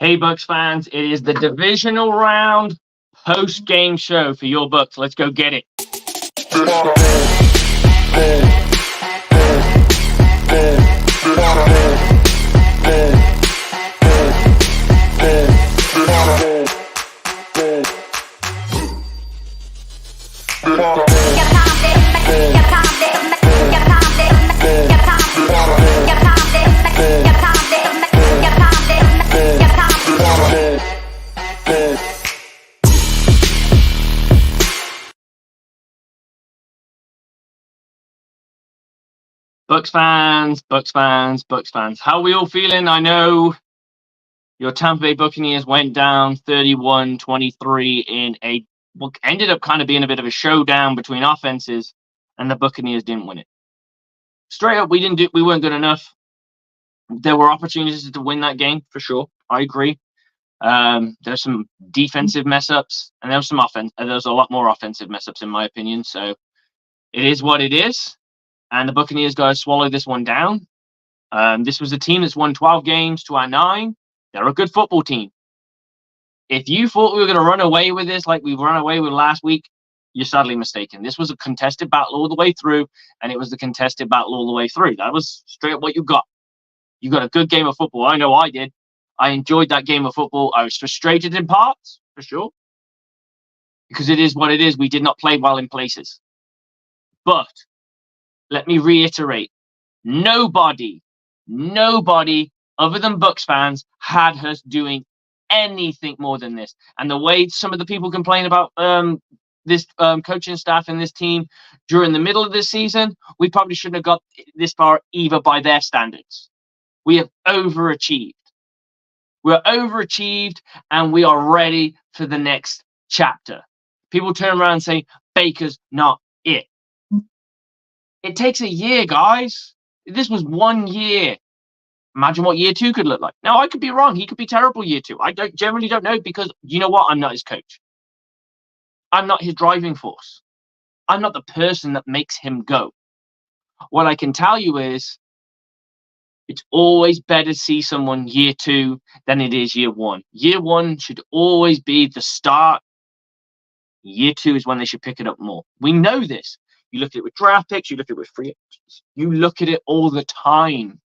Hey, Bucs fans, it is the divisional round post-game show for your Bucs. Let's go get it. Bucs fans. How are we all feeling? I know your Tampa Bay Buccaneers went down 31-23 in what ended up kind of being a bit of a showdown between offenses, and the Buccaneers didn't win it. Straight up, we weren't good enough. There were opportunities to win that game for sure. I agree. There's some defensive mess ups, and there's some offense. There's a lot more offensive mess ups in my opinion. So it is what it is. And the Buccaneers got to swallow this one down. This was a team that's won 12 games to our 9. They're a good football team. If you thought we were going to run away with this like we run away with last week, you're sadly mistaken. This was a contested battle all the way through, and it was the contested battle all the way through. That was straight up what you got. You got a good game of football. I know I did. I enjoyed that game of football. I was frustrated in parts, for sure, because it is what it is. We did not play well in places. But let me reiterate, nobody other than Bucs fans had us doing anything more than this. And the way some of the people complain about this coaching staff and this team during the middle of this season, we probably shouldn't have got this far either by their standards. We have overachieved. We're overachieved, and we are ready for the next chapter. People turn around and say, Baker's not it. It takes a year, guys. This was 1 year. Imagine what year 2 could look like. Now, I could be wrong. He could be terrible year 2. I generally don't know, because you know what? I'm not his coach. I'm not his driving force. I'm not the person that makes him go. What I can tell you is it's always better to see someone year 2 than it is year 1. Year 1 should always be the start. Year 2 is when they should pick it up more. We know this. You look at it with draft picks. You look at it with free agents. You look at it all the time.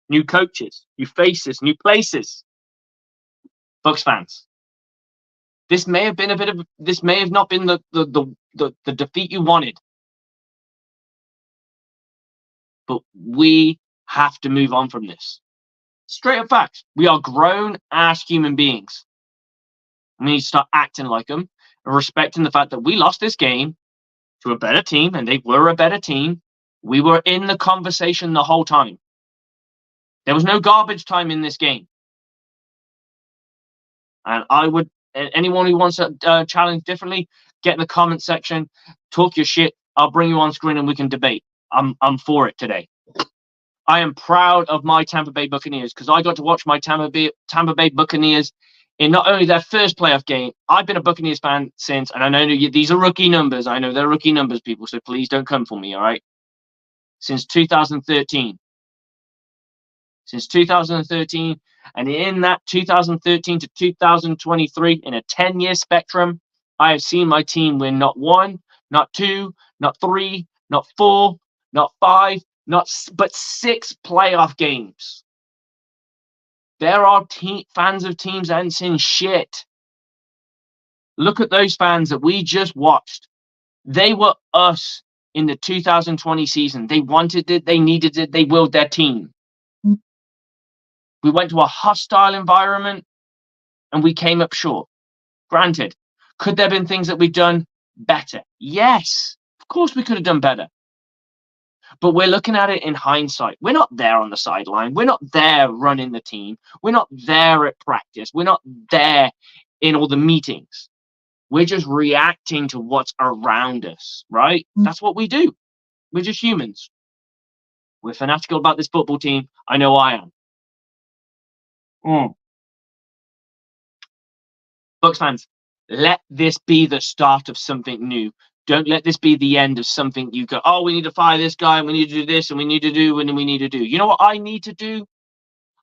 New coaches, new faces, new places. Bucs fans, this may have not been the defeat you wanted, but we have to move on from this. Straight up facts. We are grown ass human beings. We need to start acting like them and respecting the fact that we lost this game to a better team, and they were a better team. We were in the conversation the whole time. There was no garbage time in this game. And anyone who wants to challenge differently, get in the comment section, talk your shit. I'll bring you on screen and we can debate. I'm for it today. I am proud of my Tampa Bay Buccaneers, because I got to watch my Tampa Bay Buccaneers in not only their first playoff game. I've been a Buccaneers fan since, and I know these are rookie numbers. I know they're rookie numbers, people, so please don't come for me, all right? Since 2013. Since 2013, and in that 2013 to 2023, in a 10-year spectrum, I have seen my team win not 1, not 2, not 3, not 4, not 5, but 6 playoff games. There are fans of teams that ain't seen shit. Look at those fans that we just watched. They were us in the 2020 season. They wanted it. They needed it. They willed their team. We went to a hostile environment and we came up short. Granted, could there have been things that we've done better? Yes, of course we could have done better. But we're looking at it in hindsight. We're not there on the sideline. We're not there running the team. We're not there at practice. We're not there in all the meetings. We're just reacting to what's around us, right? That's what we do. We're just humans. We're fanatical about this football team. I know I am. Bucs fans, let this be the start of something new. Don't let this be the end of something you go, oh, we need to fire this guy, and we need to do this, and we need to do, and we need to do. You know what I need to do?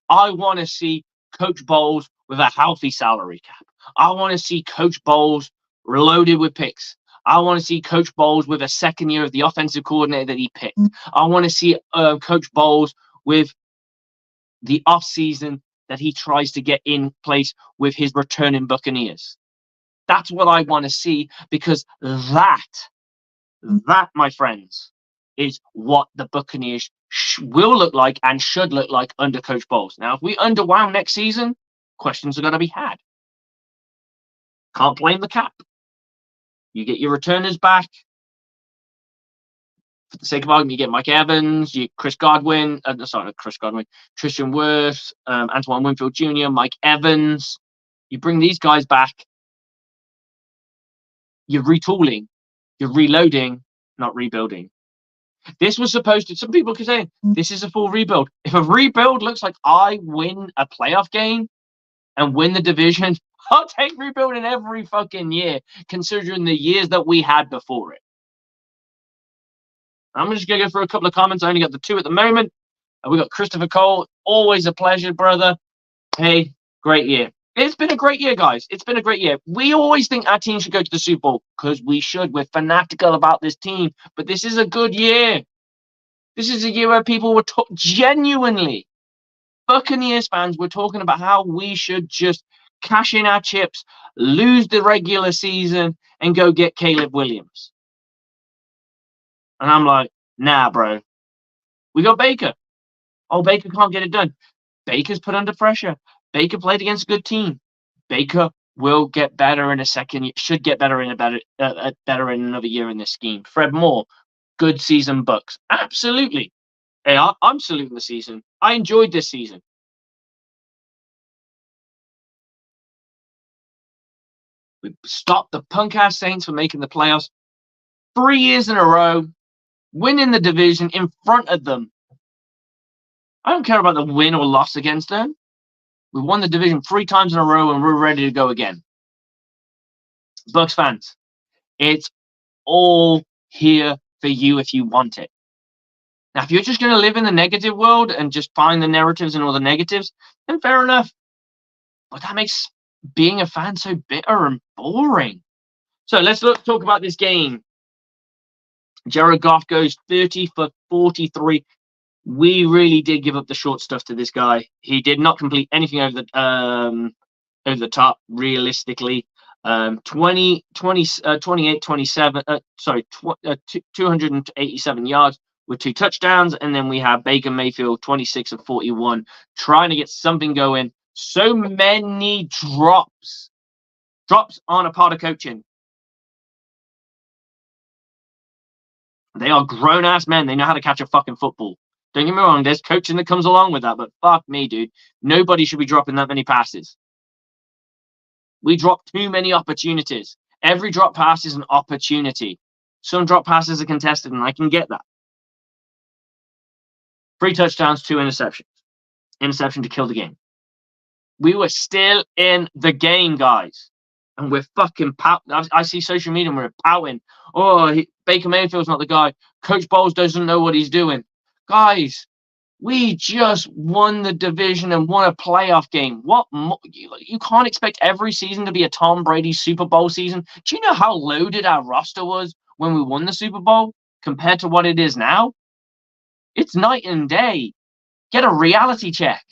I want to see Coach Bowles with a healthy salary cap. I want to see Coach Bowles loaded with picks. I want to see Coach Bowles with a second year of the offensive coordinator that he picked. I want to see Coach Bowles with the offseason that he tries to get in place with his returning Buccaneers. That's what I want to see, because that, my friends, is what the Buccaneers will look like and should look like under Coach Bowles. Now, if we underwhelm next season, questions are going to be had. Can't blame the cap. You get your returners back. For the sake of argument, you get Mike Evans, Chris Godwin, Tristan Wirfs, Antoine Winfield Jr., Mike Evans. You bring these guys back. You're retooling. You're reloading, not rebuilding. This was supposed to, some people could say, this is a full rebuild. If a rebuild looks like I win a playoff game and win the division, I'll take rebuilding every fucking year, considering the years that we had before it. I'm just going to go through a couple of comments. I only got the 2 at the moment. We got Christopher Cole. Always a pleasure, brother. Hey, great year. It's been a great year, guys. It's been a great year. We always think our team should go to the Super Bowl, because we should. We're fanatical about this team. But this is a good year. This is a year where people were genuinely, Buccaneers fans were talking about how we should just cash in our chips, lose the regular season, and go get Caleb Williams. And I'm like, nah, bro. We got Baker. Oh, Baker can't get it done. Baker's put under pressure. Baker played against a good team. Baker will get better in a second. Should get better in better in another year in this scheme. Fred Moore, good season. Bucs, absolutely. Hey, I'm saluting the season. I enjoyed this season. We stopped the punk ass Saints from making the playoffs 3 years in a row, winning the division in front of them. I don't care about the win or loss against them. We won the division 3 times in a row, and we're ready to go again. Bucs fans, it's all here for you if you want it. Now, if you're just going to live in the negative world and just find the narratives and all the negatives, then fair enough. But that makes being a fan so bitter and boring. So let's talk about this game. Jared Goff goes 30 for 43. We really did give up the short stuff to this guy. He did not complete anything over the top, realistically. 28, 27, 287 yards with 2 touchdowns. And then we have Baker Mayfield, 26 of 41, trying to get something going. So many drops. Drops aren't a part of coaching. They are grown-ass men. They know how to catch a fucking football. Don't get me wrong, there's coaching that comes along with that, but fuck me, dude. Nobody should be dropping that many passes. We drop too many opportunities. Every drop pass is an opportunity. Some drop passes are contested, and I can get that. 3 touchdowns, 2 interceptions. Interception to kill the game. We were still in the game, guys. And we're fucking pouting. I see social media and we're pouting. Oh, Baker Mayfield's not the guy. Coach Bowles doesn't know what he's doing. Guys, we just won the division and won a playoff game. What you can't expect every season to be a Tom Brady Super Bowl season. Do you know how loaded our roster was when we won the Super Bowl compared to what it is now? It's night and day. Get a reality check.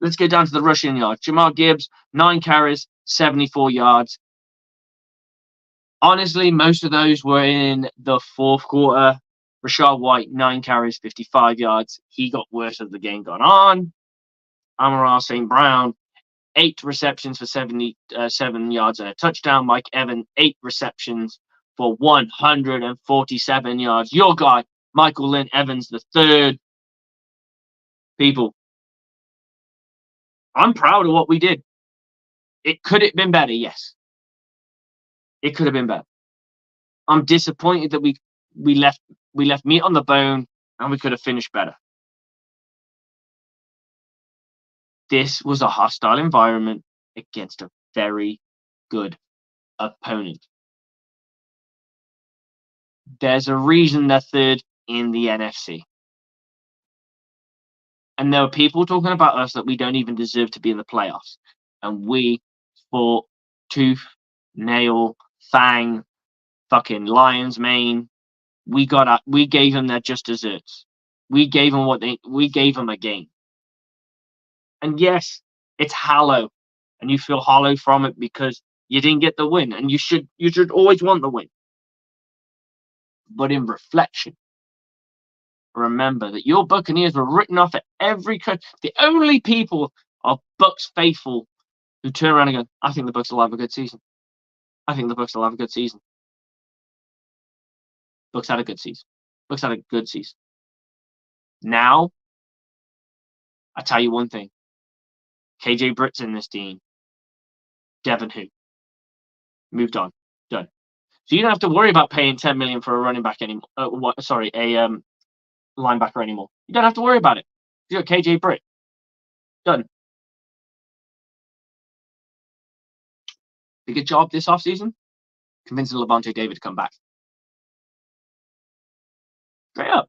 Let's get down to the rushing yards. Jamal Gibbs, 9 carries, 74 yards. Honestly, most of those were in the fourth quarter. Rashad White, 9 carries, 55 yards. He got worse as the game got on. Amon-Ra St. Brown, 8 receptions for 77 yards and a touchdown. Mike Evans, 8 receptions for 147 yards. Your guy, Michael Lynn Evans, the third. People, I'm proud of what we did. It could have been better, yes. It could have been better. I'm disappointed that we left meat on the bone and we could have finished better. This was a hostile environment against a very good opponent. There's a reason they're third in the NFC. And there were people talking about us that we don't even deserve to be in the playoffs. And we fought tooth, nail, fang, fucking lion's mane. We gave them their just desserts. We gave them a game. And yes, it's hollow. And you feel hollow from it because you didn't get the win. And you should always want the win. But in reflection, remember that your Buccaneers were written off at every cut. The only people are Bucs faithful who turn around and go, I think the Bucs will have a good season. I think the Bucs will have a good season. Bucs had a good season. Bucs had a good season. Now, I tell you one thing. KJ Britt's in this team. Devin who? Moved on. Done. So you don't have to worry about paying $10 million for a running back anymore. Linebacker anymore. You don't have to worry about it. You got KJ Britt. Done. Did a good job this offseason convincing Levante David to come back. Straight up.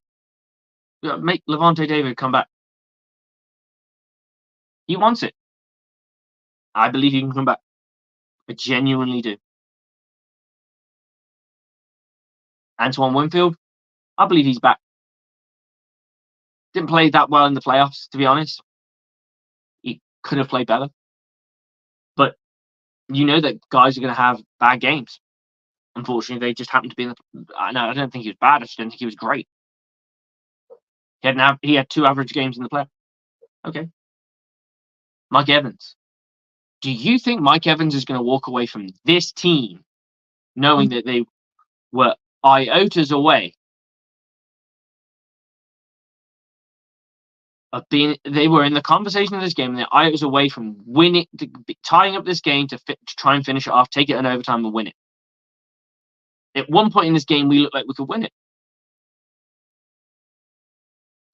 Make Levante David come back. He wants it. I believe he can come back. I genuinely do. Antoine Winfield, I believe he's back. Didn't play that well in the playoffs, to be honest. He could have played better. But you know that guys are going to have bad games. Unfortunately, they just happened to be in the... I don't think he was bad. I just didn't think he was great. He had 2 average games in the playoffs. Okay. Mike Evans. Do you think Mike Evans is going to walk away from this team knowing that they were iotas away of being... They were in the conversation of this game and they're iotas away from winning, tying up this game to try and finish it off, take it in overtime and win it. At one point in this game, we looked like we could win it.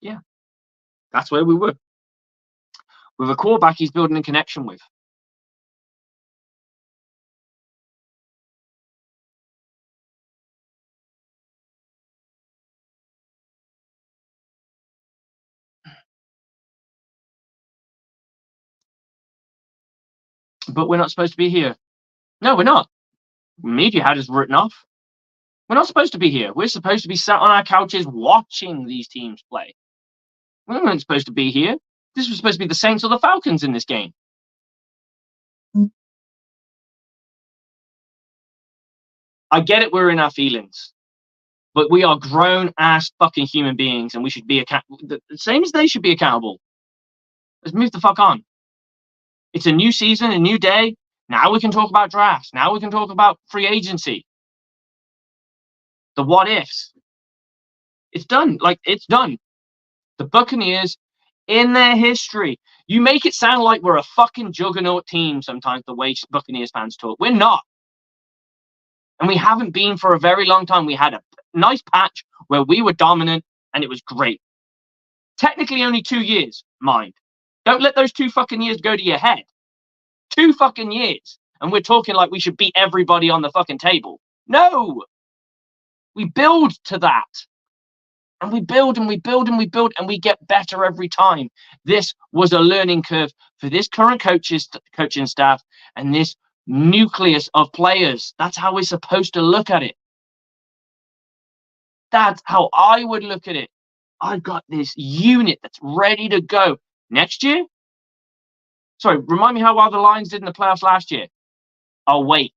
Yeah. That's where we were. With a quarterback he's building a connection with. But we're not supposed to be here. No, we're not. Media had us written off. We're not supposed to be here. We're supposed to be sat on our couches watching these teams play. We weren't supposed to be here. This was supposed to be the Saints or the Falcons in this game. I get it, we're in our feelings. But we are grown-ass fucking human beings and we should be the same as they should be accountable. Let's move the fuck on. It's a new season, a new day. Now we can talk about drafts. Now we can talk about free agency. The what ifs. It's done. It's done. The Buccaneers, in their history, you make it sound like we're a fucking juggernaut team sometimes, the way Buccaneers fans talk. We're not. And we haven't been for a very long time. We had a nice patch where we were dominant and it was great. Technically only 2 years, mind. Don't let those 2 fucking years go to your head. 2 fucking years. And we're talking like we should beat everybody on the fucking table. No! We build to that. And we build and we build and we build and we get better every time. This was a learning curve for this current coaching staff and this nucleus of players. That's how we're supposed to look at it. That's how I would look at it. I've got this unit that's ready to go. Next year? Sorry, remind me how well the Lions did in the playoffs last year. I'll wait.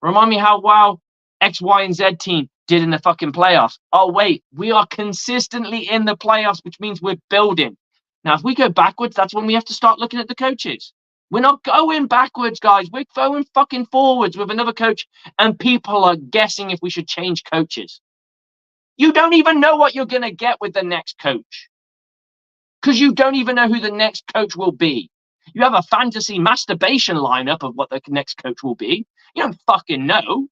Remind me how well X, Y, and Z team did in the fucking playoffs. I'll wait. We are consistently in the playoffs, which means we're building. Now, if we go backwards, that's when we have to start looking at the coaches. We're not going backwards, guys. We're going fucking forwards with another coach, and people are guessing if we should change coaches. You don't even know what you're going to get with the next coach. Because you don't even know who the next coach will be. You have a fantasy masturbation lineup of what the next coach will be. You don't fucking know.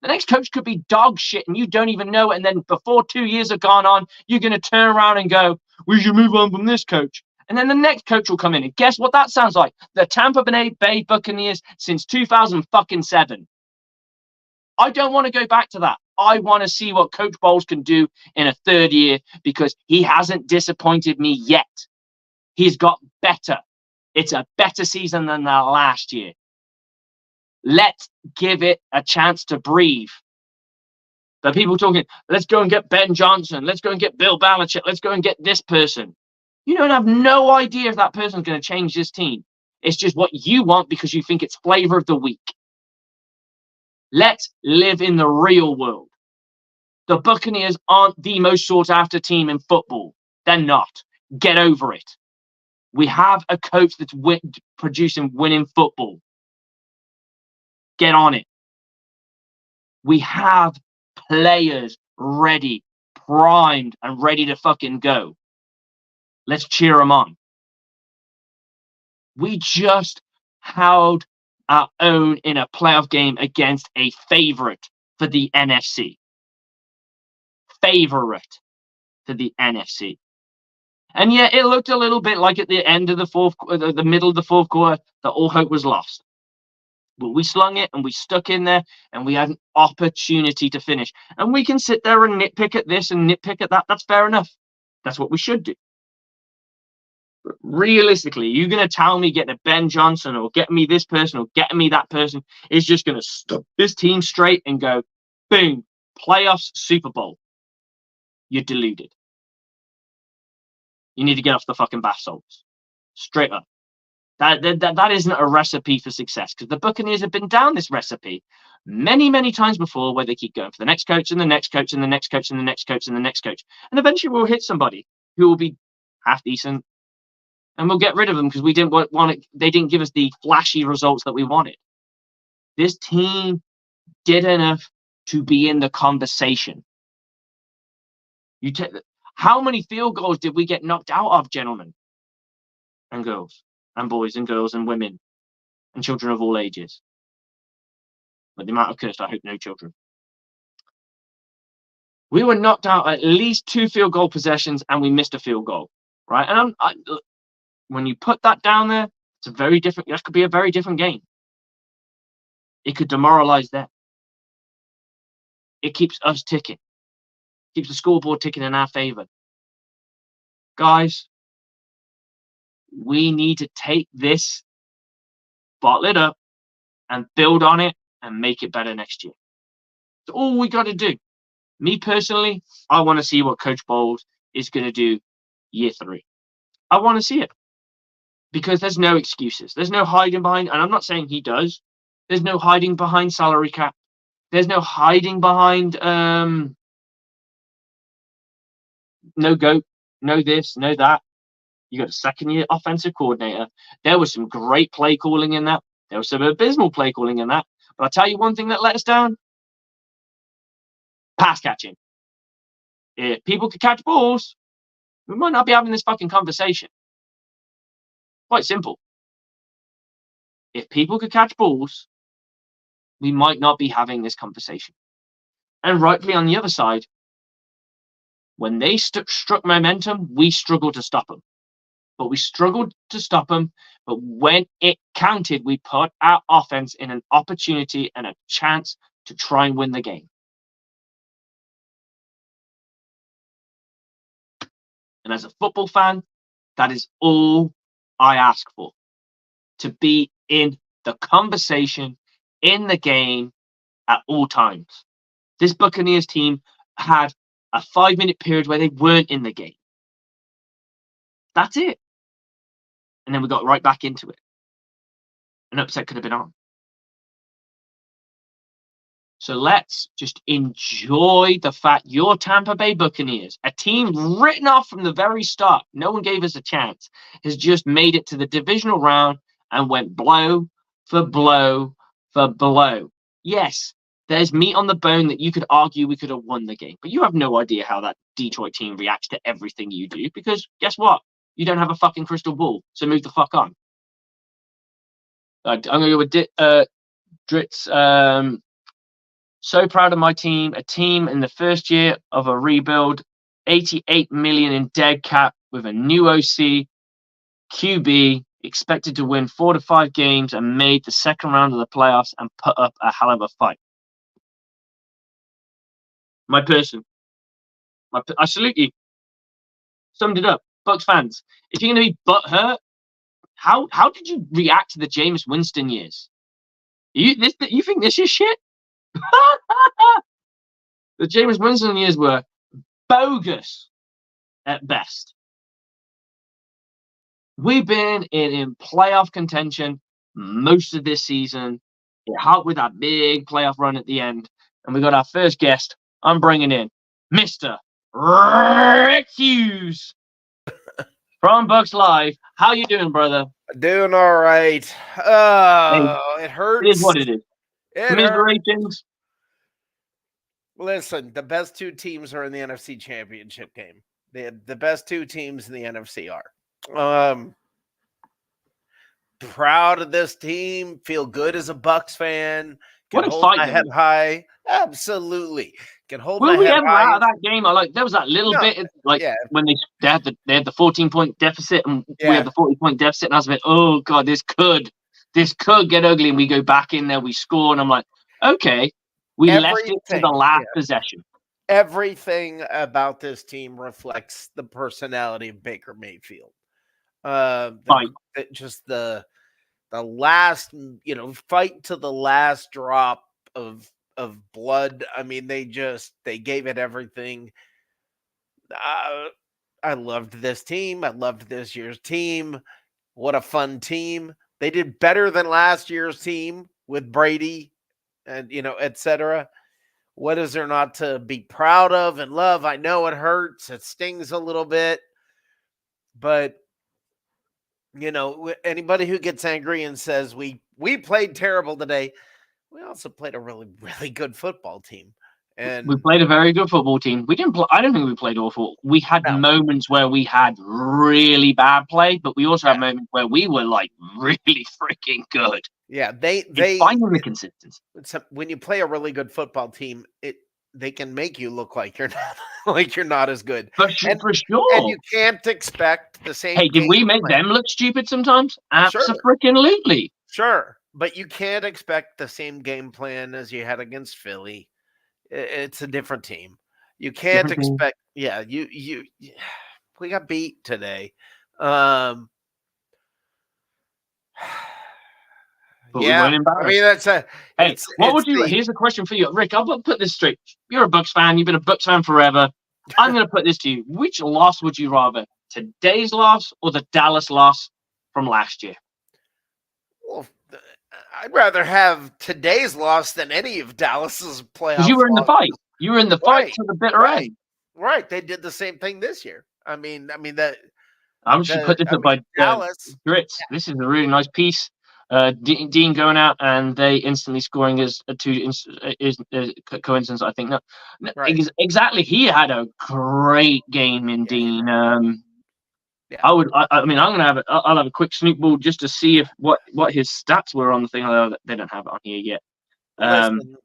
The next coach could be dog shit and you don't even know. And then before 2 years have gone on, you're going to turn around and go, we should move on from this coach. And then the next coach will come in. And guess what that sounds like? The Tampa Bay Buccaneers since 2007. I don't want to go back to that. I want to see what Coach Bowles can do in a 3rd year because he hasn't disappointed me yet. He's got better. It's a better season than that last year. Let's give it a chance to breathe. The people talking, let's go and get Ben Johnson. Let's go and get Bill Belichick. Let's go and get this person. You don't have no idea if that person's going to change this team. It's just what you want because you think it's flavor of the week. Let's live in the real world. The Buccaneers aren't the most sought after team in football. They're not. Get over it. We have a coach that's producing winning football. Get on it. We have players ready, primed, and ready to fucking go. Let's cheer them on. We just held our own in a playoff game against a favorite for the NFC. Favorite for the NFC. And yeah, it looked a little bit like at the end of the middle of the fourth quarter, that all hope was lost. But we slung it and we stuck in there and we had an opportunity to finish. And we can sit there and nitpick at this and nitpick at that. That's fair enough. That's what we should do. But realistically, you're going to tell me getting a Ben Johnson or getting me this person or getting me that person is just going to stop this team straight and go, boom, playoffs, Super Bowl. You're deluded. You need to get off the fucking bath salts. Straight up. That isn't a recipe for success, because the Buccaneers have been down this recipe many, many times before, where they keep going for the next coach and the next coach and the next coach and the next coach and the next coach. And eventually we'll hit somebody who will be half decent and we'll get rid of them because we didn't want it. They didn't give us the flashy results that we wanted. This team did enough to be in the conversation. How many field goals did we get knocked out of, gentlemen and girls and boys and girls and women and children of all ages? But the amount of cursed, I hope no children. We were knocked out at least 2 field goal possessions and we missed a field goal, right? And when you put that down there, it's a very different. That could be a very different game. It could demoralize them. It keeps us ticking. Keeps the scoreboard ticking in our favor. Guys, we need to take this, bottle it up, and build on it and make it better next year. That's all we got to do. Me personally, I want to see what Coach Bowles is going to do year 3. I want to see it. Because there's no excuses. There's no hiding behind, and I'm not saying he does. There's no hiding behind salary cap. There's no hiding behind no GOAT, no this, no that. You got a second-year offensive coordinator. There was some great play calling in that. There was some abysmal play calling in that. But I'll tell you one thing that let us down. Pass catching. If people could catch balls, we might not be having this fucking conversation. Quite simple. If people could catch balls, we might not be having this conversation. And rightly on the other side, when they struck momentum, we struggled to stop them. But we struggled to stop them. But when it counted, we put our offense in an opportunity and a chance to try and win the game. And as a football fan, that is all I ask for. To be in the conversation, in the game at all times. This Buccaneers team had a 5-minute period where they weren't in the game. That's it. And then we got right back into it. An upset could have been on. So let's just enjoy the fact your Tampa Bay Buccaneers, a team written off from the very start, no one gave us a chance, has just made it to the divisional round and went blow for blow for blow. Yes, there's meat on the bone that you could argue we could have won the game, but you have no idea how that Detroit team reacts to everything you do, because guess what? You don't have a fucking crystal ball, so move the fuck on. I'm going to go with Dritz. So proud of my team. A team in the first year of a rebuild, 88 million in dead cap with a new OC, QB, expected to win 4 to 5 games and made the second round of the playoffs and put up a hell of a fight. My person. I salute you. Summed it up. Bucs fans, if you're going to be butthurt, how did you react to the Jameis Winston years? You think this is shit? The Jameis Winston years were bogus at best. We've been in playoff contention most of this season. It helped with that big playoff run at the end. And we got our first guest. I'm bringing in Mr. Rick Hughes from Bucs Live. How you doing, brother? Doing all right. It hurts. It is what it is. Commiserations. Listen, the best two teams are in the NFC Championship game. The best two teams in the NFC are. Proud of this team. Feel good as a Bucs fan. What a fight! My head high. Absolutely. Can hold Will my we head ever high. out of that game? There was that little bit when they had the 14-point deficit and we had the 40-point deficit, and I was like, oh god, this could get ugly, and we go back in there, we score, and I'm like, okay, we left it to the last possession. Everything about this team reflects the personality of Baker Mayfield. Just the last, fight to the last drop of blood. I mean, they gave it everything. I loved this team. I loved this year's team. What a fun team. They did better than last year's team with Brady and, etc. What is there not to be proud of and love? I know it hurts. It stings a little bit, but anybody who gets angry and says we played terrible today, we also played a really, really good football team. And we played a very good football team. We didn't. I don't think we played awful. We had moments where we had really bad play, but we also had moments where we were like really freaking good. Yeah, they finding the consistency. When you play a really good football team, they can make you look like you're not as good. For sure. And you can't expect the same. Hey, did we make them look stupid sometimes? Absolutely. Sure. But you can't expect the same game plan as you had against Philly. It's a different team. You can't expect. Yeah, we got beat today. I mean that's a. Hey, here's a question for you, Rick. I'll put this straight. You're a Bucs fan. You've been a Bucs fan forever. I'm going to put this to you. Which loss would you rather? Today's loss or the Dallas loss from last year? Well, I'd rather have today's loss than any of Dallas's playoffs. Because you were in the fight. You were in the fight to the bitter end. Right. They did the same thing this year. I mean that. I should put this up by Dallas. Grits. Yeah. This is a really nice piece. Dean going out and they instantly scoring is coincidence. I think exactly. He had a great game in Dean. I'll have a quick snoop ball just to see if what his stats were on the thing. Although they don't have it on here yet. And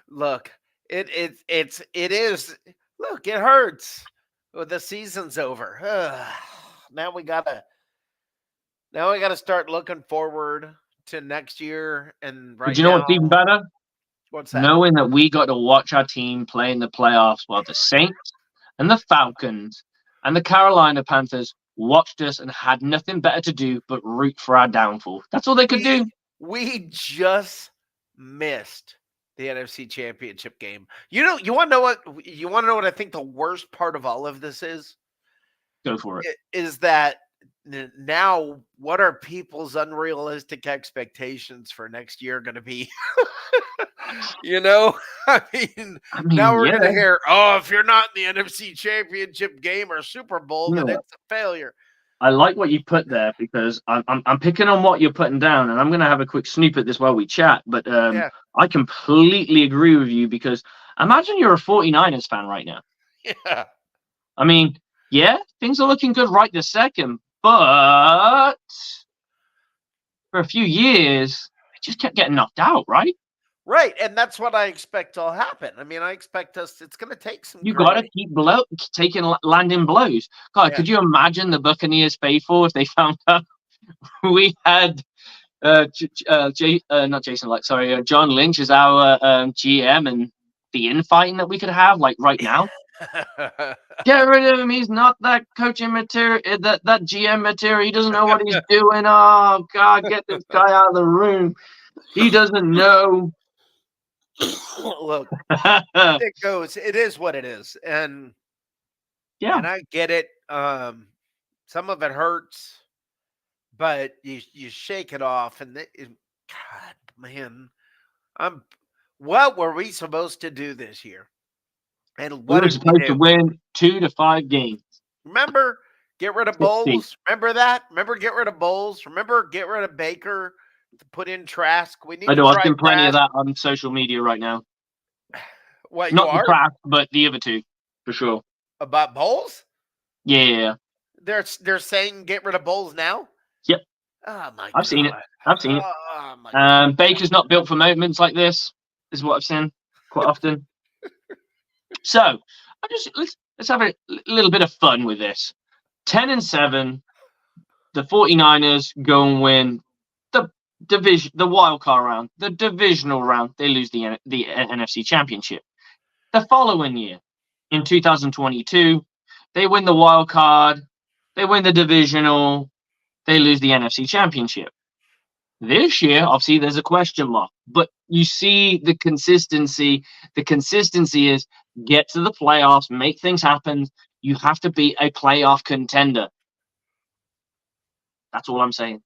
look, it is. Look, it hurts. Well, the season's over. Now we gotta start looking forward to next year. And right, do you know what's even better? What's that? Knowing that we got to watch our team play in the playoffs while the Saints and the Falcons and the Carolina Panthers watched us and had nothing better to do but root for our downfall. That's all they could do. We just missed the NFC Championship game. You want to know what? You want to know what I think the worst part of all of this is? Go for it. Is that now what are people's unrealistic expectations for next year going to be? I mean now we're going to hear, if you're not in the NFC Championship game or Super Bowl, then it's a failure. I like what you put there because I'm picking on what you're putting down, and I'm going to have a quick snoop at this while we chat. But I completely agree with you because imagine you're a 49ers fan right now. Yeah. I mean, things are looking good right this second, but for a few years, it just kept getting knocked out, right? Right, and that's what I expect will happen. I mean, I expect it's going to take some. You got to keep landing blows. God, could you imagine the Buccaneers faithful if they found out we had John Lynch as our GM and the infighting that we could have like right now? Get rid of him. He's not that coaching material, that GM material. He doesn't know what he's doing. Oh, God, get this guy out of the room. He doesn't know. Look, it is what it is. And yeah, I get it. Some of it hurts, but you shake it off. And God, man, what were we supposed to do this year? And we what were did we supposed to do? win 2 to 5 games. Remember, get rid of 60. Bowles. Remember that? Remember, get rid of Bowles. Remember, get rid of Baker. Put in Trask. We need I to know I've try seen plenty of Trask. that on social media right now. What you Not the are Trask, but the other two, for sure. about Bowles? Yeah. They're saying get rid of Bowles now. Yep. Oh my I've God! seen it. I've seen it. Oh my God! Baker's not built for moments like this, is what I've seen quite often. So let's have a little bit of fun with this. 10-7, the 49ers go and win the division, the wild card round, the divisional round. They lose the NFC Championship. The following year, in 2022, they win the wild card, they win the divisional, they lose the NFC Championship. This year, obviously, there's a question mark, but you see the consistency. The consistency is get to the playoffs, make things happen. You have to be a playoff contender. That's all I'm saying.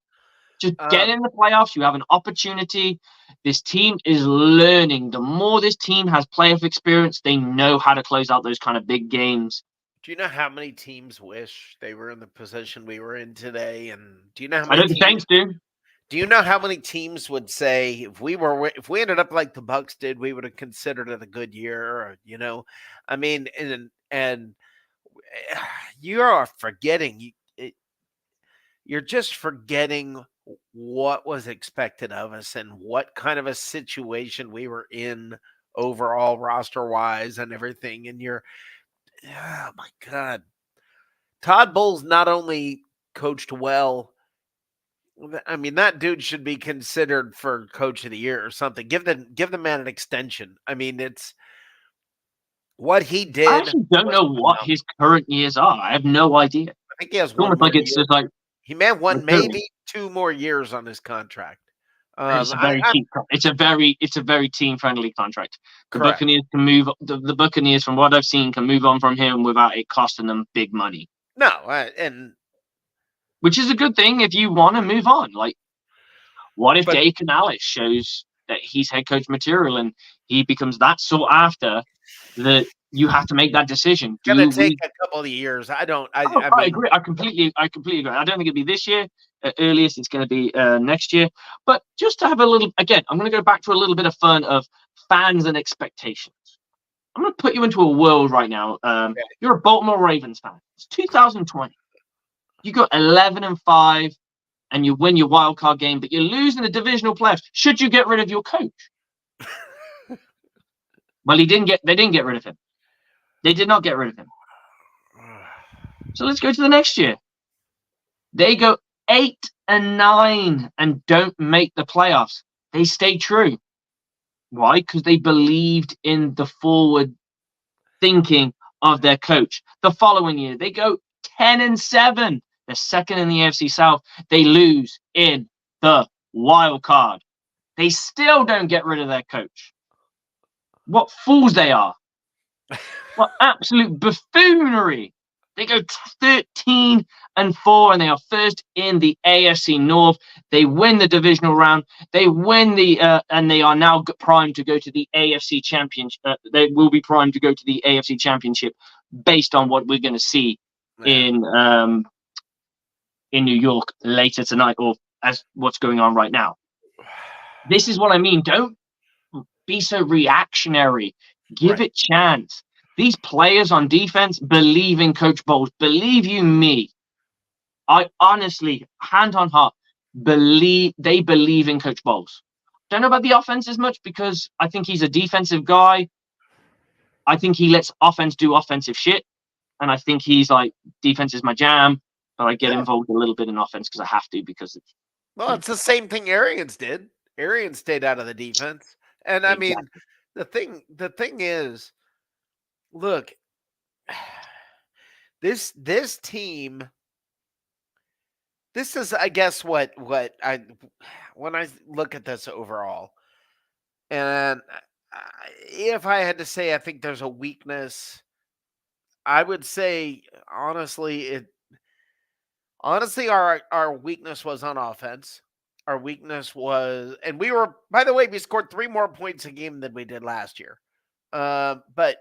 Just get in the playoffs. You have an opportunity. This team is learning. The more this team has playoff experience, they know how to close out those kind of big games. Do you know how many teams wish they were in the position we were in today? And do you know how I many know the Saints do. Do you know how many teams would say if we ended up like the Bucs did, we would have considered it a good year? Or, I mean, and you are forgetting. You're just forgetting what was expected of us and what kind of a situation we were in overall roster wise and everything. And oh my God, Todd Bowles not only coached well. I mean, that dude should be considered for coach of the year or something. Give the man an extension. I mean, it's what he did. I actually don't know what his current years are. I have no idea. I think he has It's one almost more like it's year. just like He may have maybe 2 more years on his contract. it's a very cheap. It's a very team friendly contract. The correct. Buccaneers can move. The Buccaneers, from what I've seen, can move on from him without it costing them big money. No, and which is a good thing if you want to move on. Like, what if Dave Canales shows that he's head coach material and he becomes that sought after that you have to make that decision? It's going to take a couple of years. I agree. I completely agree. I don't think it'll be this year. At earliest, it's going to be next year. But just to have a little, again, I'm going to go back to a little bit of fun of fans and expectations. I'm going to put you into a world right now. You're a Baltimore Ravens fan. It's 2020. You got 11-5. And you win your wild card game, but you lose in the divisional playoffs. Should you get rid of your coach? Well, they didn't get rid of him. They did not get rid of him. So let's go to the next year. They go 8-9 and don't make the playoffs. They stay true. Why? Because they believed in the forward thinking of their coach. The following year, they go 10-7. They're second in the AFC South. They lose in the wild card. They still don't get rid of their coach. What fools they are. What absolute buffoonery. They go 13-4 and they are first in the AFC North. They win the divisional round. They win and they are now primed to go to the AFC Championship. They will be primed to go to the AFC Championship based on what we're going to see in New York later tonight, or as what's going on right now. This is what I mean. Don't be so reactionary. Give it chance. These players on defense believe in Coach Bowles. Believe you me. I honestly, hand on heart, they believe in Coach Bowles. Don't know about the offense as much because I think he's a defensive guy. I think he lets offense do offensive shit. And I think he's like, defense is my jam. But I get involved a little bit in offense because I have to, because it's the same thing Arians did. Arians stayed out of the defense. And I mean, the thing is, look, This team, this is, I guess, what I when I look at this overall, and if I had to say, I think there's a weakness. I would say honestly, our weakness was on offense. Our weakness was, and we were, by the way, we scored 3 more points a game than we did last year. But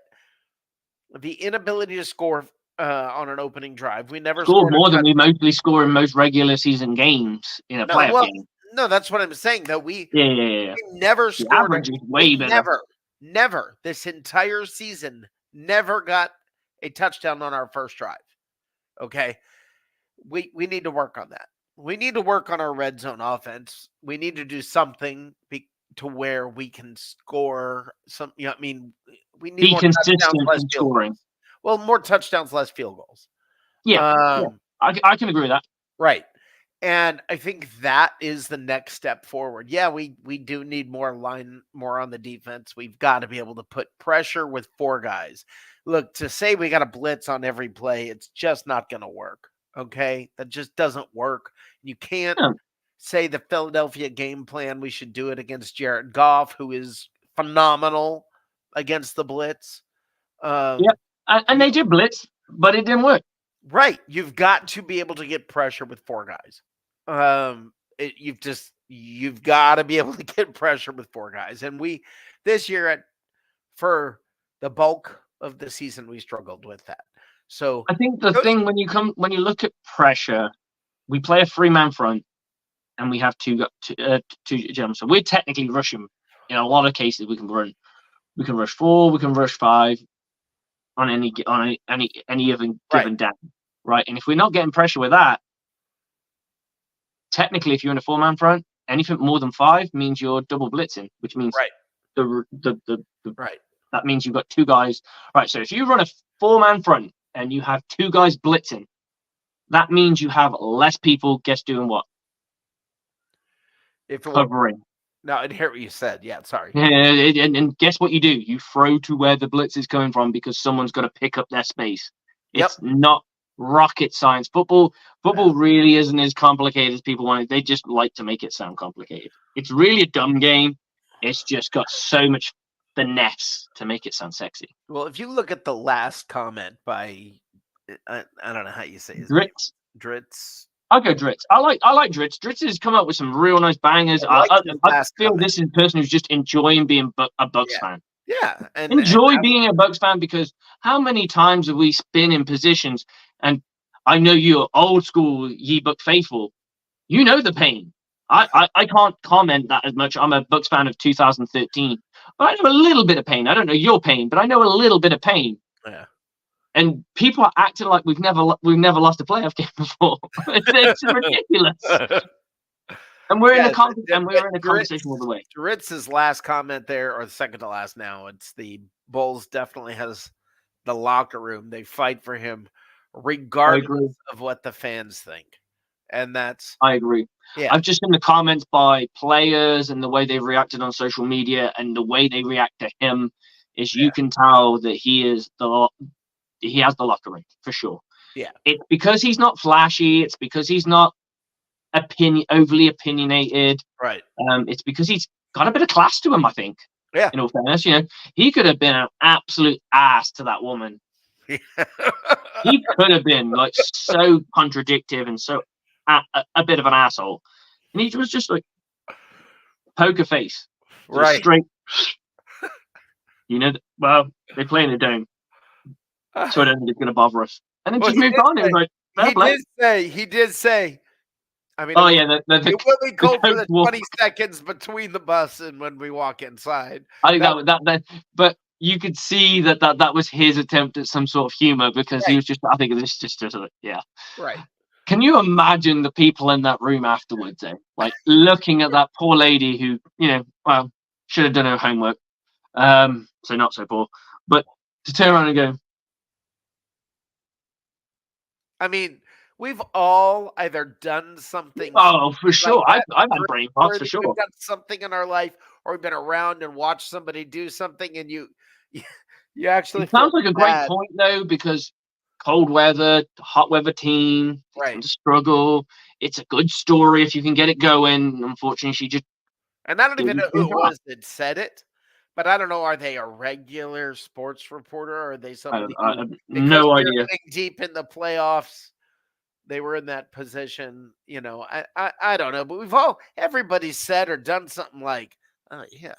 the inability to score on an opening drive, we never Scored scored more than we mostly score in most regular season games in a playoff game. No, that's what I'm saying. Though we Yeah. we never The scored. average is way better. Never this entire season never got a touchdown on our first drive. Okay, we need to work on that. We need to work on our red zone offense. We need to do something to where we can score some. I mean, we need be more consistent in scoring. Well, more touchdowns, less field goals. Yeah, I can agree with that. Right. And I think that is the next step forward. Yeah, we do need more on the defense. We've got to be able to put pressure with 4 guys. Look, to say we got a blitz on every play, it's just not going to work. Okay? That just doesn't work. You can't say the Philadelphia game plan, we should do it against Jared Goff, who is phenomenal against the blitz. And they did blitz, but it didn't work. Right. You've got to be able to get pressure with 4 guys. You've got to be able to get pressure with 4 guys. And we, this year for the bulk of the season, we struggled with that. So I think the thing when you look at pressure, we play a 3-man front and we have two gentlemen. So we're technically rushing. In a lot of cases, we can rush 4, we can rush 5 on any given down, right? And if we're not getting pressure with that, technically, if you're in a 4-man front, anything more than 5 means you're double blitzing, which means that means you've got 2 guys. Right. So if you run a 4-man front and you have 2 guys blitzing, that means you have less people. Guess doing what? Covering. No, I didn't hear what you said. Yeah, sorry. And guess what you do? You throw to where the blitz is coming from because someone's got to pick up their space. It's not rocket science. Football really isn't as complicated as people want it. They just like to make it sound complicated. It's really a dumb game. It's just got so much finesse to make it sound sexy. Well, if you look at the last comment by, I don't know how you say his Dritz. I'll go Dritz. I like Dritz. Dritz has come up with some real nice bangers. I feel this is a person who's just enjoying being a Bucs fan. Yeah. And enjoy being a Bucs fan, because how many times have we been in positions, and I know you're old school, ye Buck faithful. You know the pain. I can't comment that as much. I'm a Bucs fan of 2013. But I know a little bit of pain. I don't know your pain, but I know a little bit of pain. Yeah. And people are acting like we've never lost a playoff game before. It's ridiculous. And we're in a conversation all the way. Ritz's last comment there, or the second to last now, it's the Bulls definitely has the locker room. They fight for him regardless of what the fans think. And I agree. Yeah. I've just seen the comments by players and the way they've reacted on social media and the way they react to him is you can tell that he has the locker room for sure. Yeah. It's because he's not flashy. It's because he's not overly opinionated. Right. It's because he's got a bit of class to him, I think. Yeah. In all fairness, he could have been an absolute ass to that woman. He could have been like so contradictive and so a bit of an asshole, and he was just like poker face, right? Straight. Well, they play in the dome, so I don't think it's going to bother us. And then just moved on. It was like, he did say. I mean, it will be cold for the 20 seconds between the bus and when we walk inside. I think that but you could see that was his attempt at some sort of humor, because he was just. I think this just right. Can you imagine the people in that room afterwards, like looking at that poor lady who, should have done her homework. So not so poor, but to turn around and go. I mean, we've all either done something. Oh, for sure. I've had brain parts for sure. We've done something in our life, or we've been around and watched somebody do something, and you actually. It sounds like a great point though, because cold weather, hot weather team. They tend to struggle. It's a good story if you can get it going. Unfortunately, she just And I don't even didn't know who finish it her off. was that said it, but I don't know. Are they a regular sports reporter, or are they somebody I who, have because no they're idea. getting deep in the playoffs, they were in that position? I don't know, but everybody's said or done something like, oh yeah,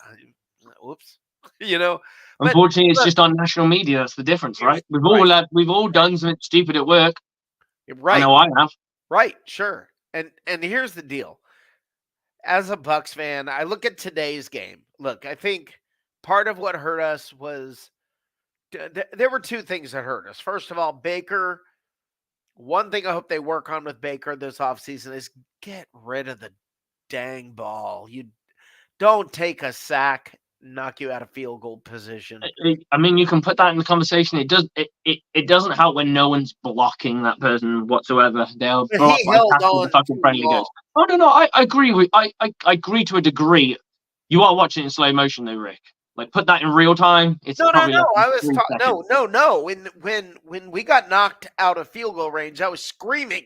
whoops, But Unfortunately, it's look, just on national media. That's the difference, right? right, We've all done something stupid at work. I right, know I have. right, sure. And here's the deal. As a Bucs fan, I look at today's game. Look, I think part of what hurt us was there were two things that hurt us. First of all, Baker. One thing I hope they work on with Baker this offseason is get rid of the dang ball. You don't take a sack, knock you out of field goal position. I mean, you can put that in the conversation. It doesn't help when no one's blocking that person whatsoever. They'll But block he right held past the on fucking too friendly long. goes. Oh no, I agree with I agree to a degree. You are watching in slow motion though, Rick. Like put that in real time. It's No. probably less than I was 3 seconds. no. When we got knocked out of field goal range, I was screaming,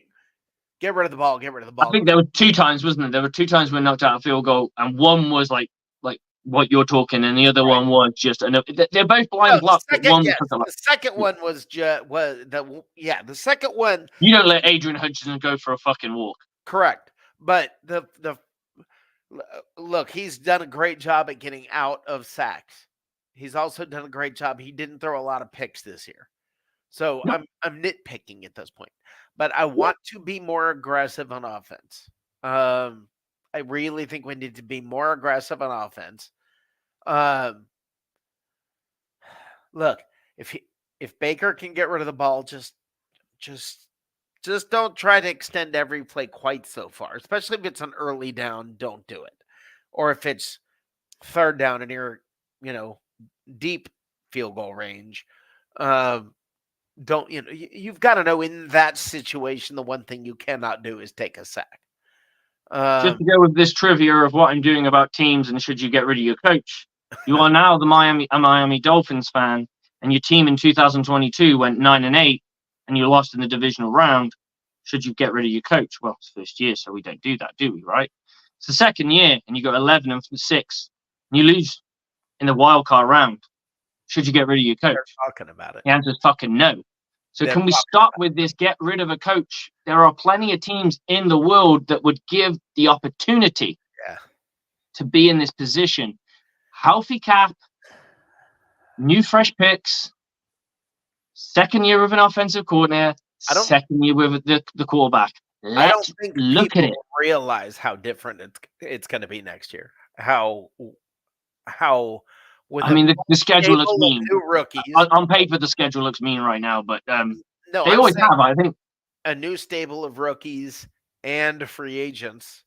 "Get rid of the ball! Get rid of the I ball!" think there were 2 times, wasn't it? There were 2 times we knocked out a field goal, and one was like what you're talking, and the other one was just they're both blind No, the blocks, but second, one yes, took a lot. the second one was the second one, You don't let Adrian Hutchinson go for a fucking walk. correct. But look, he's done a great job at getting out of sacks. He's also done a great job. He didn't throw a lot of picks this year. So No. I'm nitpicking at this point. But I want to be more aggressive on offense. I really think we need to be more aggressive on offense. Look, if Baker can get rid of the ball, just don't try to extend every play quite so far, especially if it's an early down. Don't do it. Or if it's third down and you're, deep field goal range. Don't, you've got to know in that situation, the one thing you cannot do is take a sack. Just to go with this trivia of what I'm doing about teams and should you get rid of your coach. You are now a Miami Dolphins fan, and your team in 2022 went 9-8, and you lost in the divisional round. Should you get rid of your coach? Well, it's first year, so we don't do that, do we? Right? It's the second year, and you go 11-6, and you lose in the wild card round. Should you get rid of your coach? They're talking about it. The answer is fucking no. So can we stop with this get rid of a coach? There are plenty of teams in the world that would give the opportunity to be in this position. Healthy cap, new fresh picks, second year with an offensive coordinator, second year with the quarterback. I don't think look at it. Realize how different it's going to be next year. The schedule looks mean. New rookies. On paper, the schedule looks mean right now, but they always have, I think. A new stable of rookies and free agents.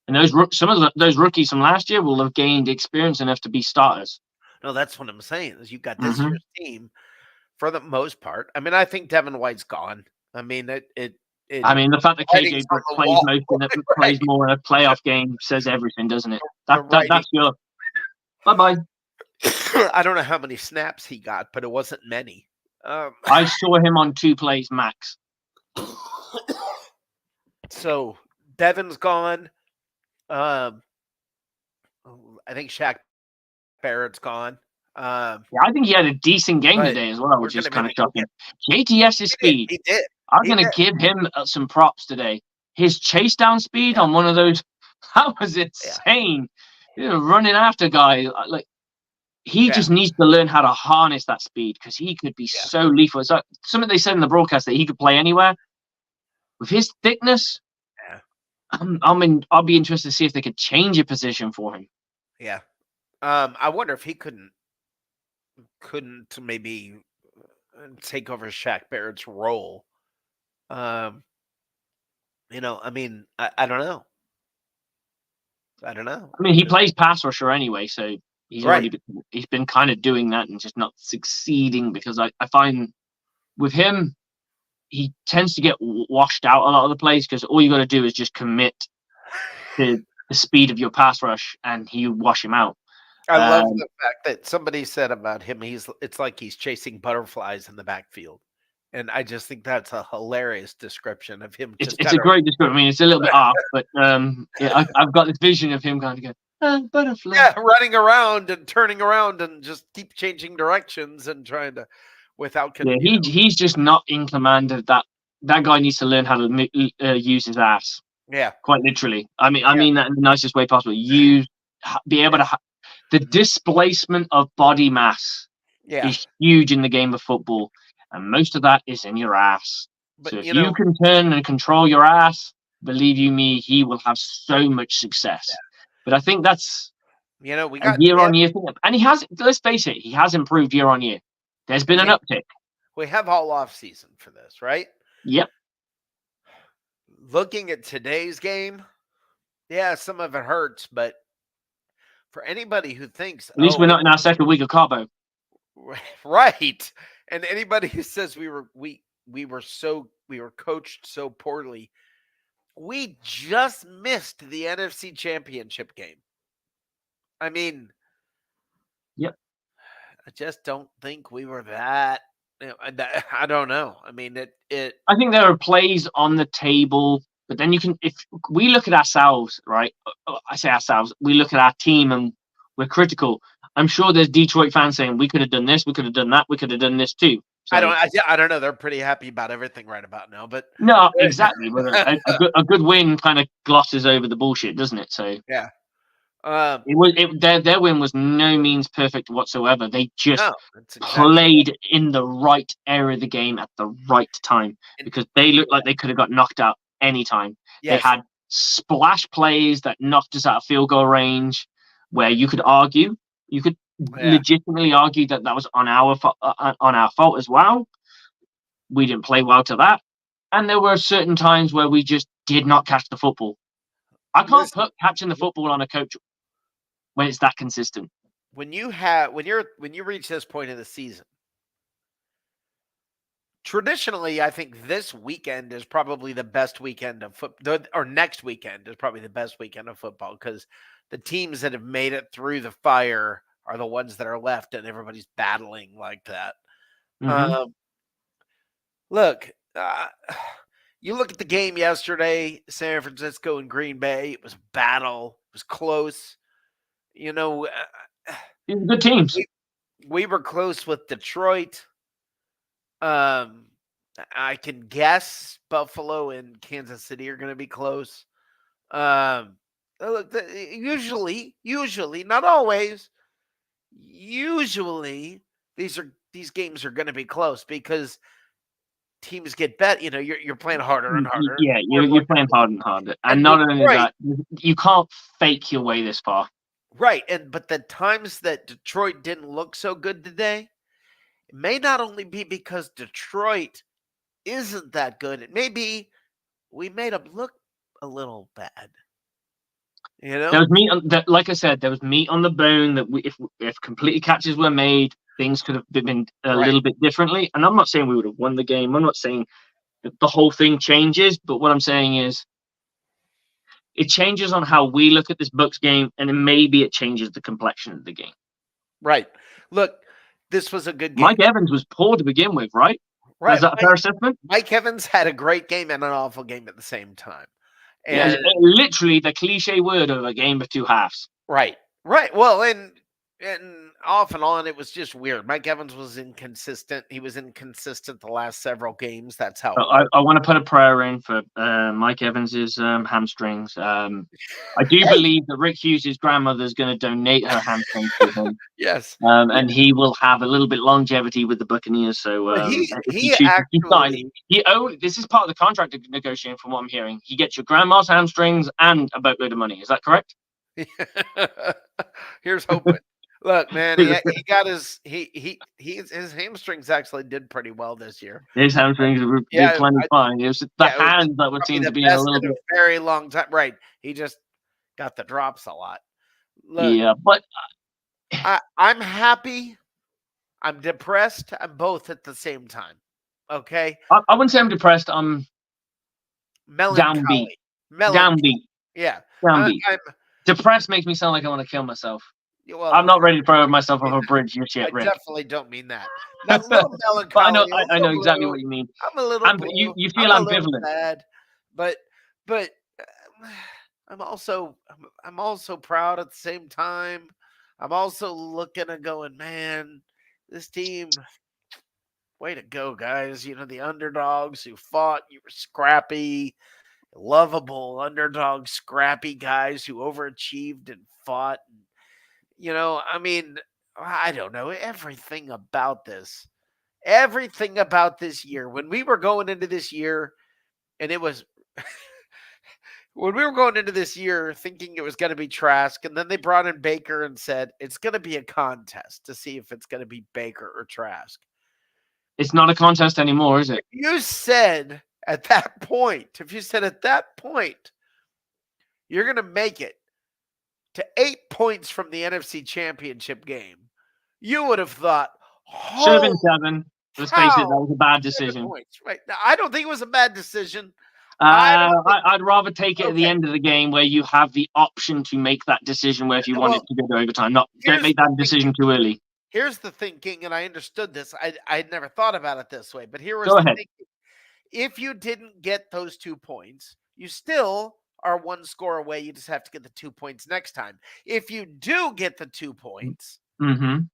And some of those rookies from last year will have gained experience enough to be starters. No, that's what I'm saying. Is you've got this year's team for the most part. I mean, I think Devin White's gone. I mean, the fact that KJ plays more in a playoff game says everything, doesn't it? That's your bye-bye. I don't know how many snaps he got, but it wasn't many. I saw him on 2 plays max. So Devin's gone. I think Shaq Barrett's gone. I think he had a decent game today as well, which is kind of shocking. JTS's speed. He did. I'm going to give him some props today. His chase down speed on one of those, that was insane. Running after guys. He just needs to learn how to harness that speed because he could be so lethal. So something they said in the broadcast that he could play anywhere. With his thickness, I'll be interested to see if they could change a position for him. Yeah. I wonder if he couldn't maybe take over Shaq Barrett's role. I mean, I don't know. I mean, he plays pass rusher anyway, so he's he's been kind of doing that and just not succeeding because I find with him, he tends to get washed out a lot of the plays because all you got to do is just commit to the speed of your pass rush and you wash him out. I love the fact that somebody said about him, it's like he's chasing butterflies in the backfield. And I just think that's a hilarious description of him. It's a great description. I mean, it's a little bit off, but yeah, I've got this vision of him kind of going, butterfly. Yeah, running around and turning around and just keep changing directions and trying to, without. Yeah, he's just not in command of that. That guy needs to learn how to use his ass. Yeah, quite literally. I mean that in the nicest way possible. Be able to the displacement of body mass is huge in the game of football, and most of that is in your ass. But so if you can turn and control your ass, believe you me, he will have so much success. Yeah. But I think that's we got a year-on-year thing, and he has. Let's face it, he has improved year on year. There's been an uptick. We have all off season for this, right? Yep. Looking at today's game, yeah, some of it hurts, but for anybody who thinks, at least we're not in our second week of Cabo, right? And anybody who says we were coached so poorly, we just missed the NFC Championship game. I mean, yep. I just don't think we were that. I don't know. I mean, I think there are plays on the table, but then if we look at ourselves, right? I say ourselves, we look at our team and we're critical. I'm sure there's Detroit fans saying we could have done this, we could have done that, we could have done this too. So, I don't know. They're pretty happy about everything right about now, but no, exactly. a good win kind of glosses over the bullshit, doesn't it? So yeah. Their win was no means perfect whatsoever. They just played in the right area of the game at the right time, because they looked like they could have got knocked out anytime. Yes. They had splash plays that knocked us out of field goal range, where you could legitimately argue that was on our fault as well. We didn't play well to that, and there were certain times where we just did not catch the football. I can't put catching the football on a coach when it's that consistent. When you reach this point of the season, traditionally, I think this weekend is probably the best weekend of football, or next weekend is probably the best weekend of football, because the teams that have made it through the fire are the ones that are left, and everybody's battling like that. Mm-hmm. Look, you look at the game yesterday, San Francisco and Green Bay. It was a battle. It was close. Good teams. We were close with Detroit. I can guess Buffalo and Kansas City are going to be close. Look, usually, not always. Usually, these games are going to be close because teams get bet. You're playing harder and harder. Yeah, you're playing harder and harder, and not only that, you can't fake your way this far. Right, but the times that Detroit didn't look so good today, it may not only be because Detroit isn't that good. It may be we made them look a little bad. There was meat like I said, there was meat on the bone that if completely catches were made, things could have been a little bit differently. And I'm not saying we would have won the game. I'm not saying that the whole thing changes. But what I'm saying is it changes on how we look at this Bucs game, and then maybe it changes the complexion of the game. Right. Look, this was a good game. Mike Evans was poor to begin with, right? Right. Is that a fair assessment? Mike Evans had a great game and an awful game at the same time. And literally the cliche word of a game of two halves. Right. Well, and off and on, it was just weird. Mike Evans was inconsistent. He was inconsistent the last several games. That's how. I want to put a prayer in for Mike Evans's hamstrings. I do believe that Rick Hughes' grandmother is going to donate her hamstrings to him. Yes. And he will have a little bit longevity with the Buccaneers. So this is part of the contract negotiation, from what I'm hearing. He gets your grandma's hamstrings and a boatload of money. Is that correct? Here's hoping. Look, man, he got his hamstrings actually did pretty well this year. His hamstrings did plenty fine. It was the hands that would seem to be a little bit very long time. Right, he just got the drops a lot. Look, yeah, but I'm happy. I'm depressed. I'm both at the same time. Okay, I wouldn't say I'm depressed. I'm melancholy. Downbeat. Yeah, downbeat. Depressed makes me sound like I want to kill myself. Well, I'm not ready to throw myself off a bridge just I yet, Rick. definitely don't mean that. That little But I know, melancholy, a I know little exactly blue. what you mean. I'm a little blue. You I'm feel a little ambivalent. sad, but I'm also proud at the same time. I'm also looking and going, man, this team, way to go, guys. The underdogs who fought, you were scrappy, lovable underdog, scrappy guys who overachieved and fought. I mean, I don't know everything about this year. When we were going into this year, and it was when we were going into this year thinking it was going to be Trask, and then they brought in Baker and said it's going to be a contest to see if it's going to be Baker or Trask. It's not a contest anymore, is it? If you said at that point you're going to make it to 8 points from the NFC Championship game, you would have thought, should have been 7. Let's face it, that was a bad 7 decision. points. Right. Now, I don't think it was a bad decision. I'd rather take it at the end of the game where you have the option to make that decision where if you want it to go to overtime. Don't make that decision too early. Here's the thinking, and I understood this. I'd never thought about it this way, but here was the thinking. If you didn't get those 2 points, you still are 1 score away. You just have to get the 2 points next time. If you do get the 2 points, then